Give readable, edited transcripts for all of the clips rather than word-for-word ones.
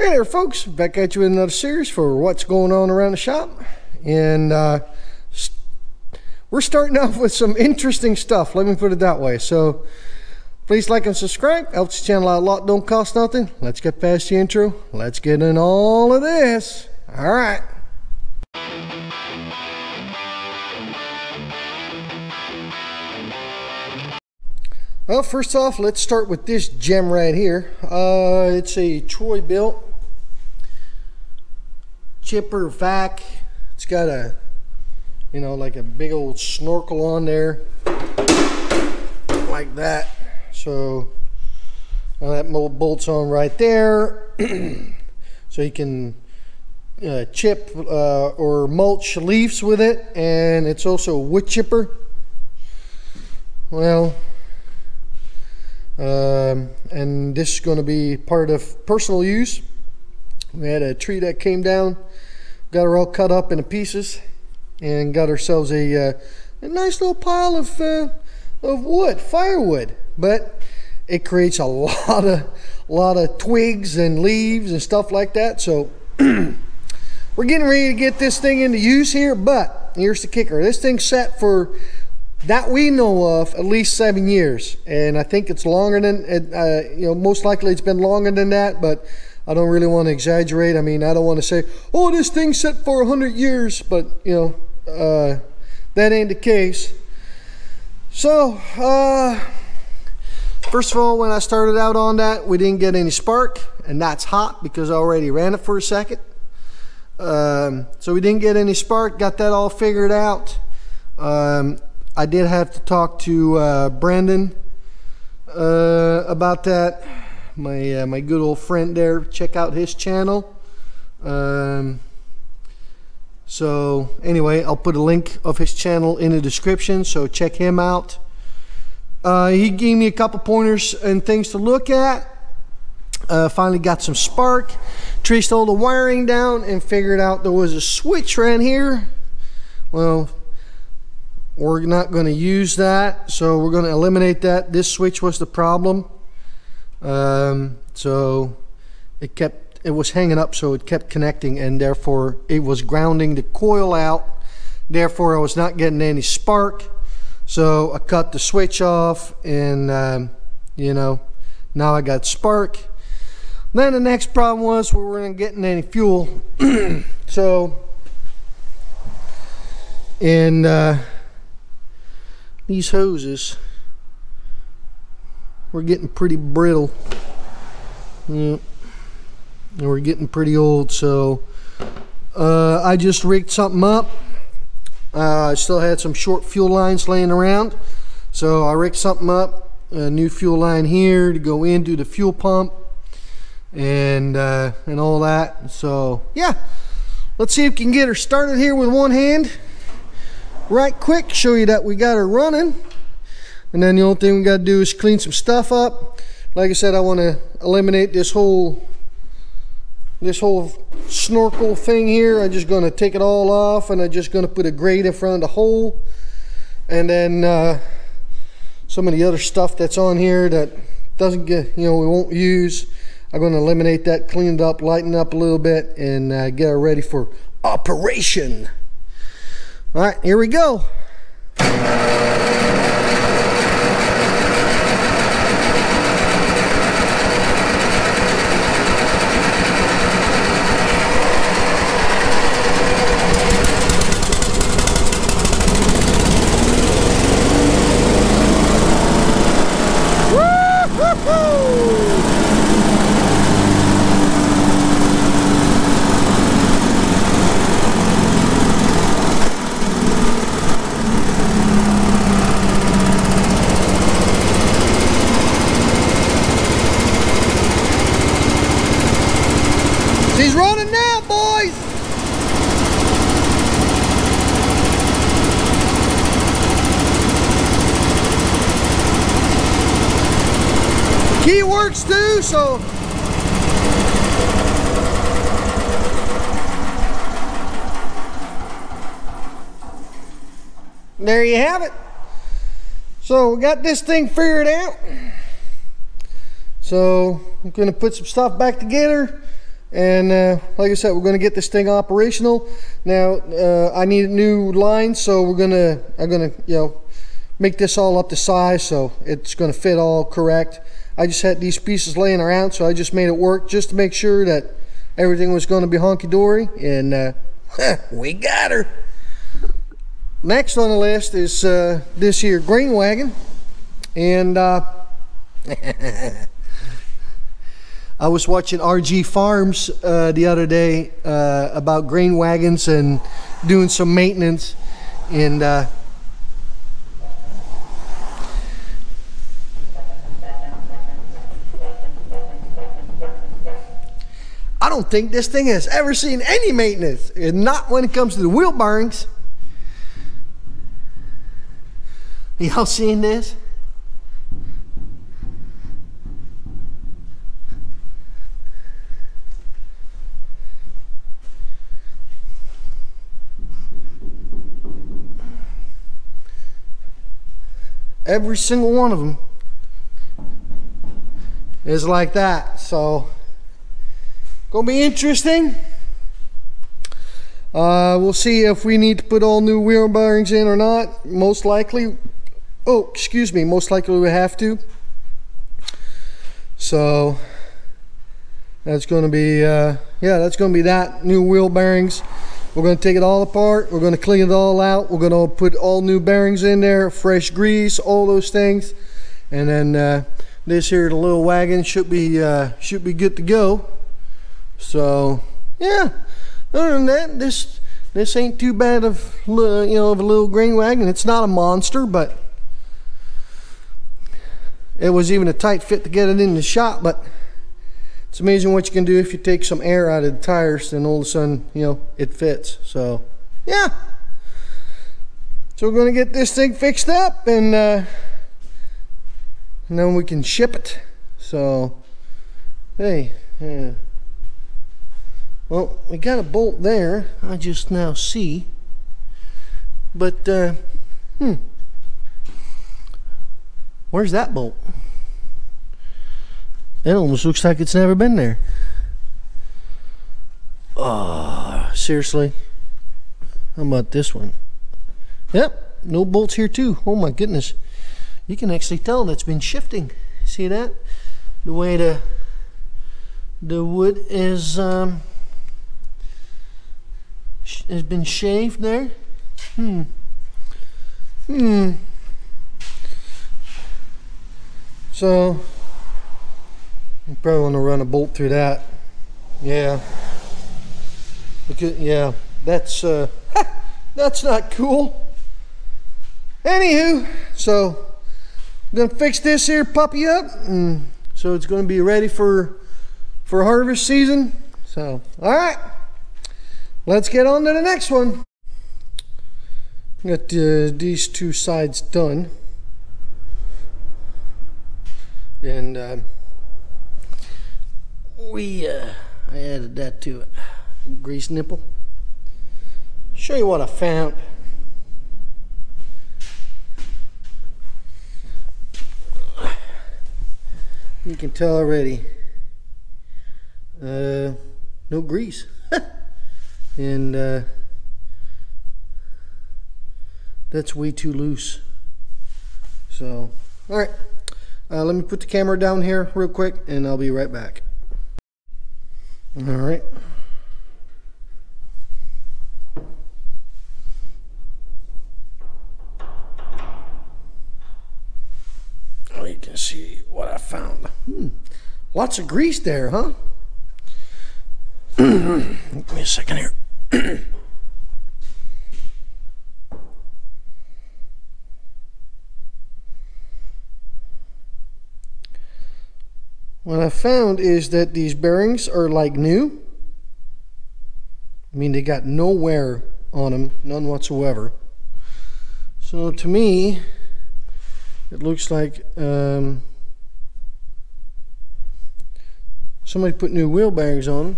Hey there folks, back at you with another series for what's going on around the shop. And we're starting off with some interesting stuff, let me put it that way. So please like and subscribe, helps the channel out a lot, don't cost nothing. Let's get past the intro, let's get in all of this. All right. Well, first off, let's start with this gem right here. It's a Troy built chipper vac. It's got a, you know, like a big old snorkel on there, like that. So that bolts on right there, so you can chip or mulch leaves with it, and it's also a wood chipper. Well. And this is going to be part of personal use. We had a tree that came down, got her all cut up into pieces, and got ourselves a nice little pile of wood, firewood. But it creates a lot of twigs and leaves and stuff like that. So we're getting ready to get this thing into use here. But here's the kicker: this thing's set for, that we know of, at least 7 years, and I think it's longer than you know, most likely it's been longer than that, but I don't really want to exaggerate. I mean, I don't want to say, oh, this thing's set for 100 years, but you know, that ain't the case. So first of all, when I started out on that, we didn't get any spark, and that's hot because I already ran it for a second. So we didn't get any spark, got that all figured out. I did have to talk to Brandon about that. My good old friend there. Check out his channel. So anyway, I'll put a link of his channel in the description, so check him out. He gave me a couple pointers and things to look at. Finally got some spark, traced all the wiring down, and figured out there was a switch right here. Well, we're not going to use that, so we're going to eliminate that. This switch was the problem. So it was hanging up, so it kept connecting, and therefore it was grounding the coil out. Therefore I was not getting any spark, so I cut the switch off, and you know, now I got spark. Then the next problem was we weren't getting any fuel. So these hoses were getting pretty brittle. Yeah. And we're getting pretty old, so I just rigged something up. I still had some short fuel lines laying around, so I rigged something up, a new fuel line here to go into the fuel pump, and all that. So yeah, let's see if we can get her started here with one hand right quick, show you that we got her running, and then the only thing we got to do is clean some stuff up. Like I said, I want to eliminate this whole snorkel thing here. I'm just going to take it all off, and I'm just going to put a grate in front of the hole, and then some of the other stuff that's on here that doesn't get, you know, we won't use, I'm going to eliminate that, clean it up, lighten it up a little bit, and get her ready for operation. All right, here we go. He's running now, boys! Key works too, so there you have it. So we got this thing figured out. So I'm going to put some stuff back together. And like I said, we're going to get this thing operational. Now I need a new line, so I'm gonna make this all up to size so it's going to fit all correct. I just had these pieces laying around, so I just made it work just to make sure that everything was going to be honky-dory, and we got her. Next on the list is this here grain wagon, and I was watching RG Farms the other day about grain wagons and doing some maintenance, and I don't think this thing has ever seen any maintenance, and not when it comes to the wheel bearings. Y'all seen this? Every single one of them is like that. So gonna be interesting. We'll see if we need to put all new wheel bearings in or not. Most likely, most likely we have to. So that's gonna be that's gonna be that, new wheel bearings. We're going to take it all apart. We're going to clean it all out. We're going to put all new bearings in there, fresh grease, all those things. And then this here, the little wagon, should be good to go. So yeah, other than that, this ain't too bad of a little grain wagon. It's not a monster, but it was even a tight fit to get it in the shop. But it's amazing what you can do if you take some air out of the tires, then all of a sudden, it fits. So yeah, so we're going to get this thing fixed up, and then we can ship it. So hey, well, we got a bolt there, I just now see, but where's that bolt? It almost looks like it's never been there. Oh, seriously? How about this one? Yep, no bolts here too. Oh my goodness. You can actually tell that's been shifting. See that? The way the wood is has been shaved there. So you probably want to run a bolt through that. Yeah. Yeah, that's that's not cool. Anywho, so I'm gonna fix this here puppy up, and so it's gonna be ready for harvest season. So all right, let's get on to the next one. Got these two sides done, and I added that to it. Grease nipple. Show you what I found. You can tell already. No grease. And that's way too loose. So, alright. Let me put the camera down here real quick, and I'll be right back. Alright. Oh, you can see what I found. Lots of grease there, huh? Give me a second here. What I found is that these bearings are like new. I mean, they got no wear on them, none whatsoever. So to me, it looks like somebody put new wheel bearings on them,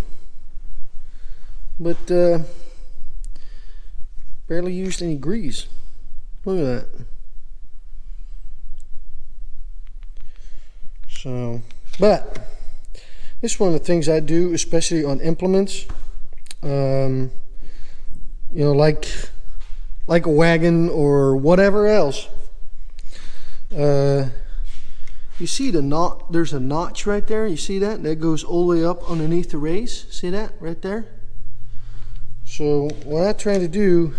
but barely used any grease. Look at that. So, but This is one of the things I do, especially on implements. You know, like a wagon or whatever else. You see the knot, there's a notch right there. You see that? That goes all the way up underneath the race. See that right there? So what I try to do,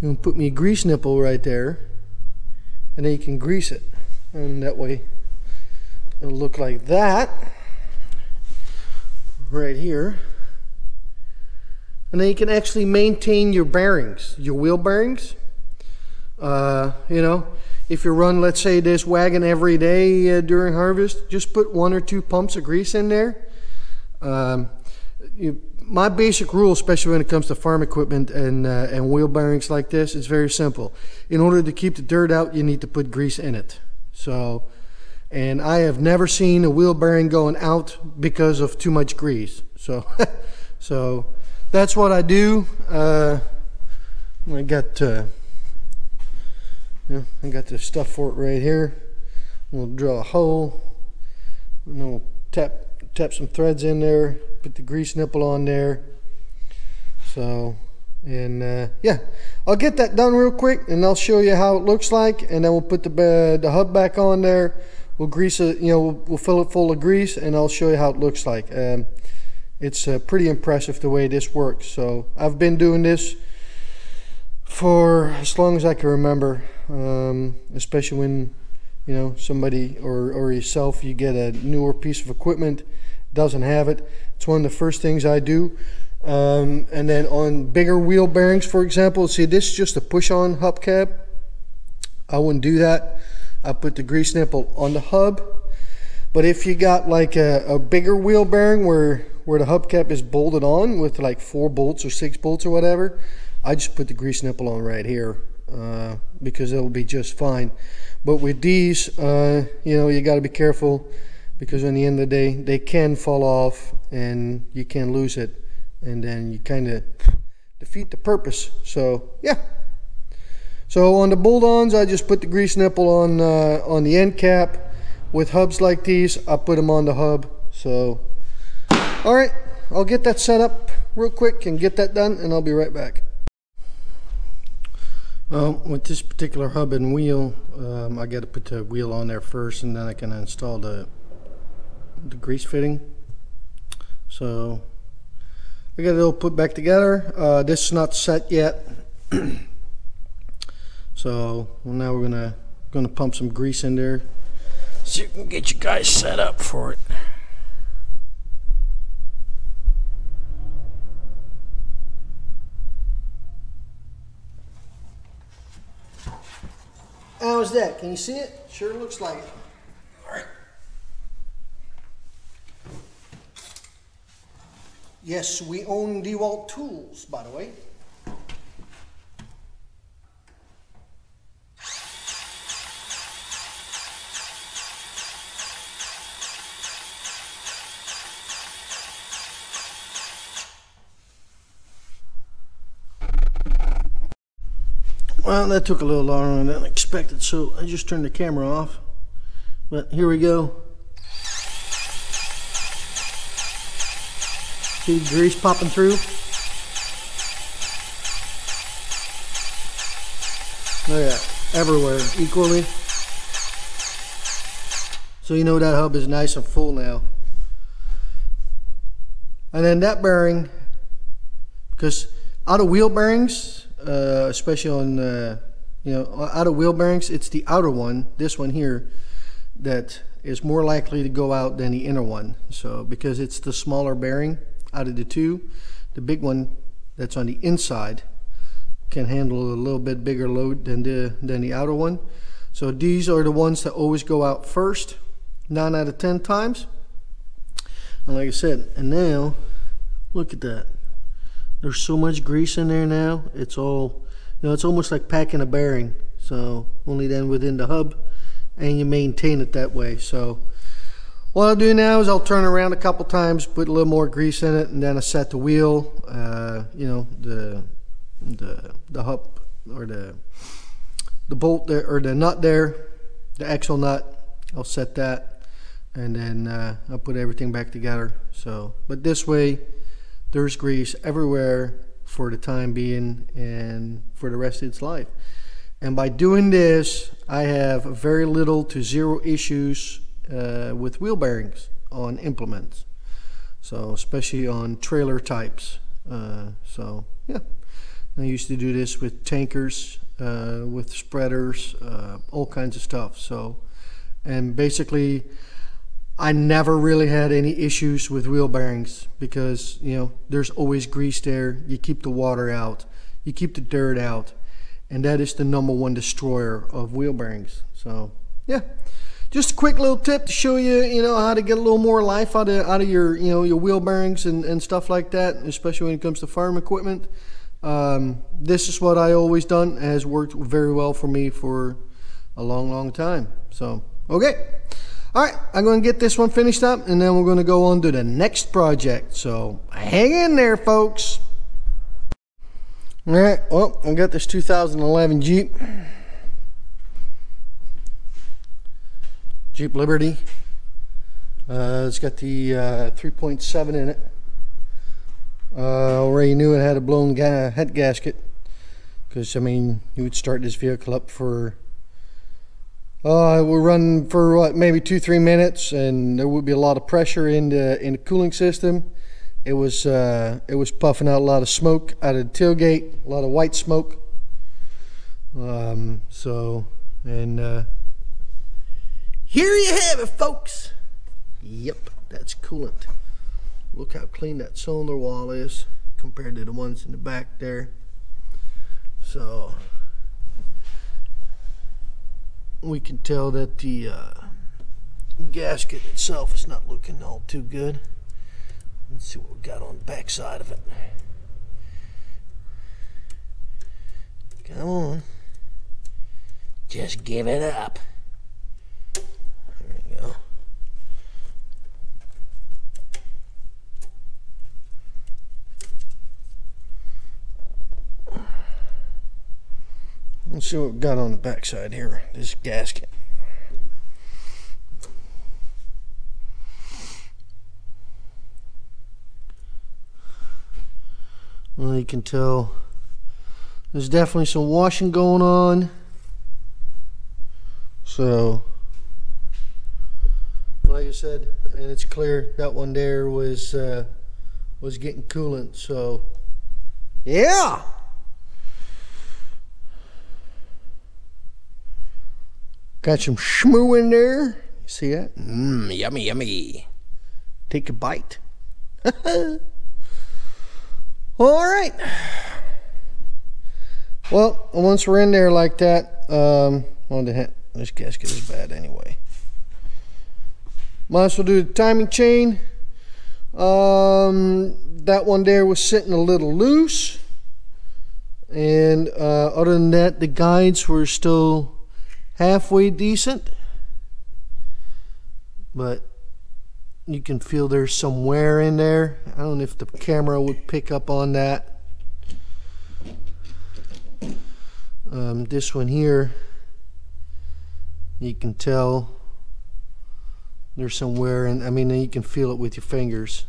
I'm gonna put me a grease nipple right there, and then you can grease it. And that way it'll look like that right here. And then you can actually maintain your bearings, your wheel bearings. You know, if you run, let's say, this wagon every day during harvest, just put 1 or 2 pumps of grease in there. My basic rule, especially when it comes to farm equipment and wheel bearings like this, is very simple. In order to keep the dirt out, you need to put grease in it. So, and I have never seen a wheel bearing going out because of too much grease. So, so that's what I do. I got I got the stuff for it right here. We'll drill a hole, and then we'll tap some threads in there, put the grease nipple on there. So, and yeah, I'll get that done real quick, and I'll show you how it looks like, and then we'll put the hub back on there. We'll grease it, you know, we'll fill it full of grease, and I'll show you how it looks like. It's pretty impressive the way this works. So I've been doing this for as long as I can remember, especially when, you know, somebody or yourself, you get a newer piece of equipment, doesn't have it. It's one of the first things I do. And then on bigger wheel bearings, for example, see, this is just a push-on hubcap. I wouldn't do that. I put the grease nipple on the hub. But if you got like a bigger wheel bearing where the hubcap is bolted on with like 4 bolts or 6 bolts or whatever, I just put the grease nipple on right here, because it'll be just fine. But with these, you know, you got to be careful, because in the end of the day, they can fall off and you can lose it, and then you kind of defeat the purpose. So yeah. So on the bolt-ons, I just put the grease nipple on the end cap. With hubs like these, I put them on the hub. So, all right, I'll get that set up real quick and get that done, and I'll be right back. Well, with this particular hub and wheel, I got to put the wheel on there first, and then I can install the grease fitting. So I got it all put back together. This is not set yet. So well, now we're gonna pump some grease in there so you can get you guys set up for it. How's that? Can you see it? Sure looks like it. All right. Yes, we own DeWalt tools, by the way. Well, that took a little longer than I expected, so I just turned the camera off. But here we go. See the grease popping through? Look at that, everywhere, equally. So you know that hub is nice and full now. And then that bearing, because out of wheel bearings, especially on you know, out of wheel bearings, it's the outer one, this one here, that is more likely to go out than the inner one. So because it's the smaller bearing out of the two, the big one that's on the inside can handle a little bit bigger load than the outer one. So these are the ones that always go out first, 9 out of 10 times. And like I said, and now look at that. There's so much grease in there now. It's all, you know, it's almost like packing a bearing. So only then within the hub, and you maintain it that way. So what I'll do now is I'll turn around a couple times, put a little more grease in it, and then I set the wheel, you know, the hub or the bolt there, or the nut there, the axle nut. I'll set that, and then I'll put everything back together. So, but this way there's grease everywhere for the time being and for the rest of its life. And by doing this, I have very little to zero issues with wheel bearings on implements, so especially on trailer types. So yeah, I used to do this with tankers, with spreaders, all kinds of stuff. So, and basically I never really had any issues with wheel bearings because, you know, there's always grease there. You keep the water out, you keep the dirt out, and that is the #1 destroyer of wheel bearings. So yeah, just a quick little tip to show you, you know, how to get a little more life out of your, you know, your wheel bearings and stuff like that, especially when it comes to farm equipment. This is what I always done. It has worked very well for me for a long time. So okay. All right, I'm going to get this one finished up, and then we're going to go on to the next project. So hang in there, folks. All right, well, I got this 2011 Jeep Liberty. It's got the 3.7 in it. Already knew it had a blown head gasket, because I mean, you would start this vehicle up for we're running for what, maybe 2-3 minutes, and there would be a lot of pressure in the cooling system. It was puffing out a lot of smoke out of the tailgate, a lot of white smoke. So, and here you have it, folks. Yep, that's coolant. Look how clean that cylinder wall is compared to the ones in the back there. So we can tell that the gasket itself is not looking all too good. Let's see what we got on the back side of it. Come on, just give it up. There we go. Let's see what we got on the back side here. This gasket. Well, you can tell there's definitely some washing going on. So, like I said, and it's clear that one there was getting coolant. So, yeah. Got some schmoo in there. You see that? Yummy, yummy. Take a bite. All right. Well, once we're in there like that, this gasket is bad anyway. Might as well do the timing chain. That one there was sitting a little loose, and other than that, the guides were still halfway decent, but you can feel there's some wear in there. I don't know if the camera would pick up on that. This one here, you can tell there's some wear, and I mean, you can feel it with your fingers.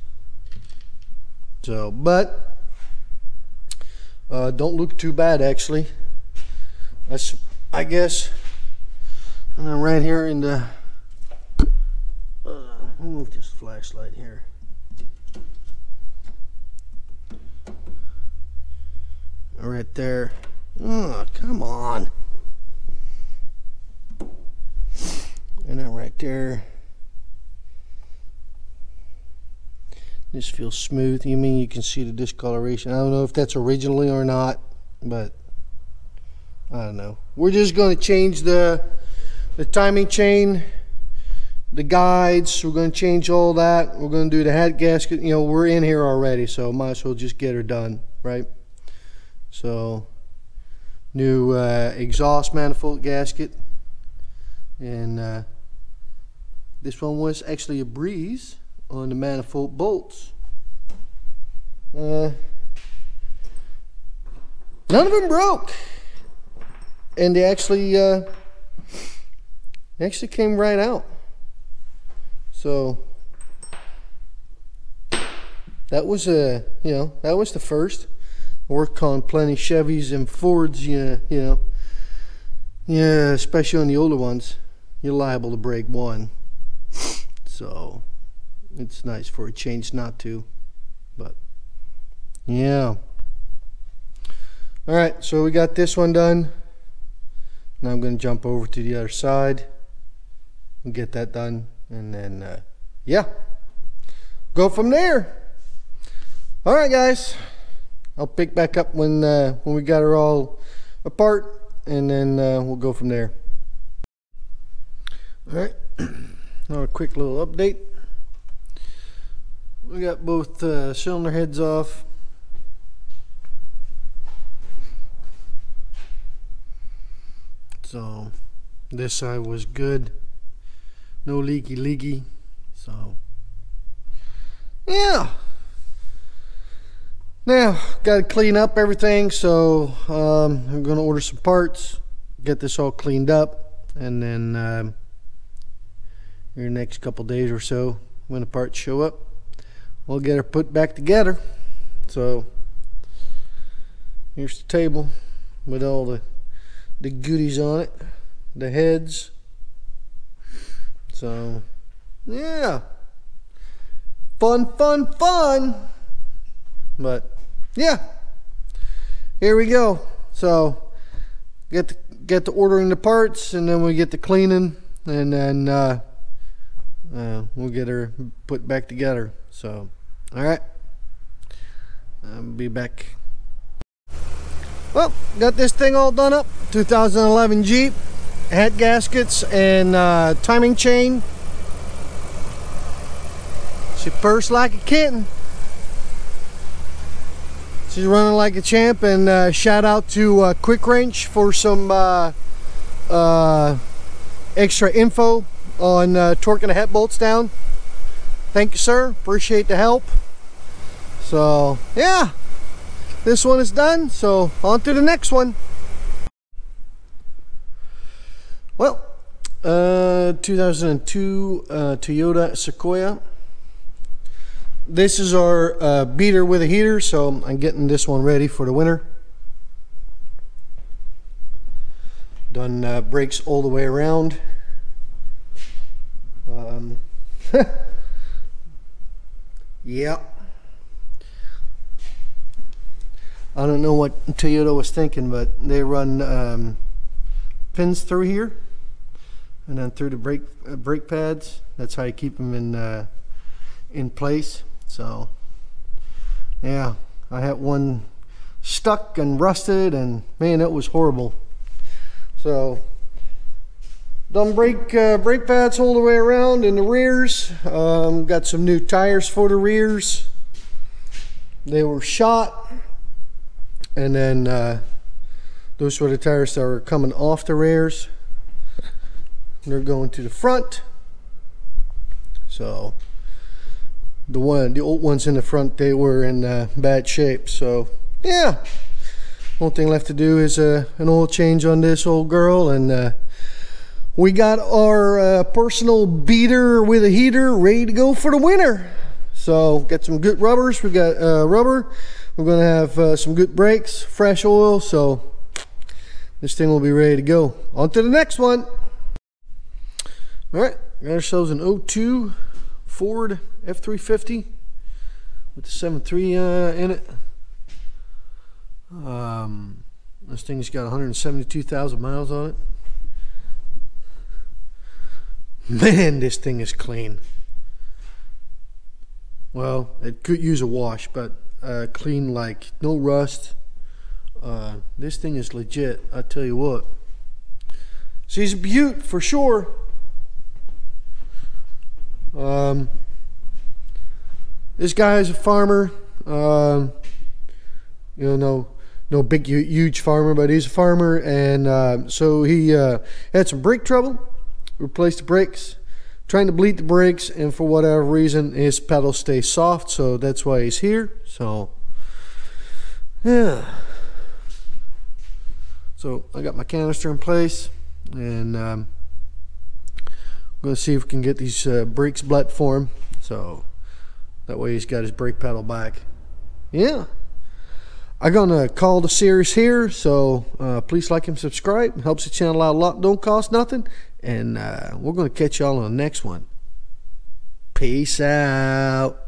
So, but don't look too bad actually. I guess. And then right here in the move this flashlight here. Right there. Oh, come on. And then right there. This feels smooth. You mean you can see the discoloration. I don't know if that's originally or not, but I don't know. We're just going to change the timing chain, the guides. We're going to change all that. We're going to do the head gasket. You know, we're in here already, so might as well just get her done, right? So, new exhaust manifold gasket, and this one was actually a breeze on the manifold bolts. None of them broke, and they actually came right out. So that was that was the first. Worked on plenty Chevys and Fords, yeah, especially on the older ones, you're liable to break one. So it's nice for a change not to, but yeah. All right, so we got this one done. Now I'm going to jump over to the other side and get that done, and then yeah, go from there. All right, guys, I'll pick back up when we got her all apart, and then we'll go from there. All right, now a quick little update. We got both cylinder heads off. So this side was good, no leaky. So yeah. Now got to clean up everything, so I'm going to order some parts, get this all cleaned up, and then in the next couple days or so, when the parts show up, we'll get her put back together. So here's the table with all the goodies on it, the heads. So yeah, fun. But yeah, here we go. So get to ordering the parts, and then we get to cleaning, and then we'll get her put back together. So all right, I'll be back. Well, got this thing all done up. 2011 Jeep, head gaskets and timing chain. She purrs like a kitten. She's running like a champ, and shout out to Quick Wrench for some extra info on torquing the head bolts down. Thank you, sir. Appreciate the help. So yeah, this one is done, so on to the next one. Well, 2002 Toyota Sequoia. This is our beater with a heater, so I'm getting this one ready for the winter. Done brakes all the way around. Yeah. I don't know what Toyota was thinking, but they run pins through here and then through the brake pads. That's how you keep them in place. So yeah, I had one stuck and rusted, and man, it was horrible. So done brake pads all the way around in the rears. Got some new tires for the rears. They were shot, and then those were the tires that were coming off the rears. They're going to the front. So the old ones in the front, they were in bad shape. So yeah, only thing left to do is an oil change on this old girl, and we got our personal beater with a heater ready to go for the winter. So got some good rubbers. We got rubber. We're gonna have some good brakes, fresh oil. So this thing will be ready to go. On to the next one. All right, got ourselves an 02 Ford F350 with the 7.3 in it. This thing's got 172,000 miles on it. Man, this thing is clean. Well, it could use a wash, but clean, like no rust. This thing is legit, I tell you what. She's a beaut for sure. This guy is a farmer. You know, no big huge farmer, but he's a farmer, and so he had some brake trouble. Replaced the brakes, trying to bleed the brakes, and for whatever reason his pedals stay soft, so that's why he's here. So yeah, so I got my canister in place, and I'm We'll see if we can get these brakes blet for him, so that way he's got his brake pedal back. Yeah, I'm gonna call the series here, so please like and subscribe. It helps the channel out a lot, don't cost nothing, and we're gonna catch y'all on the next one. Peace out.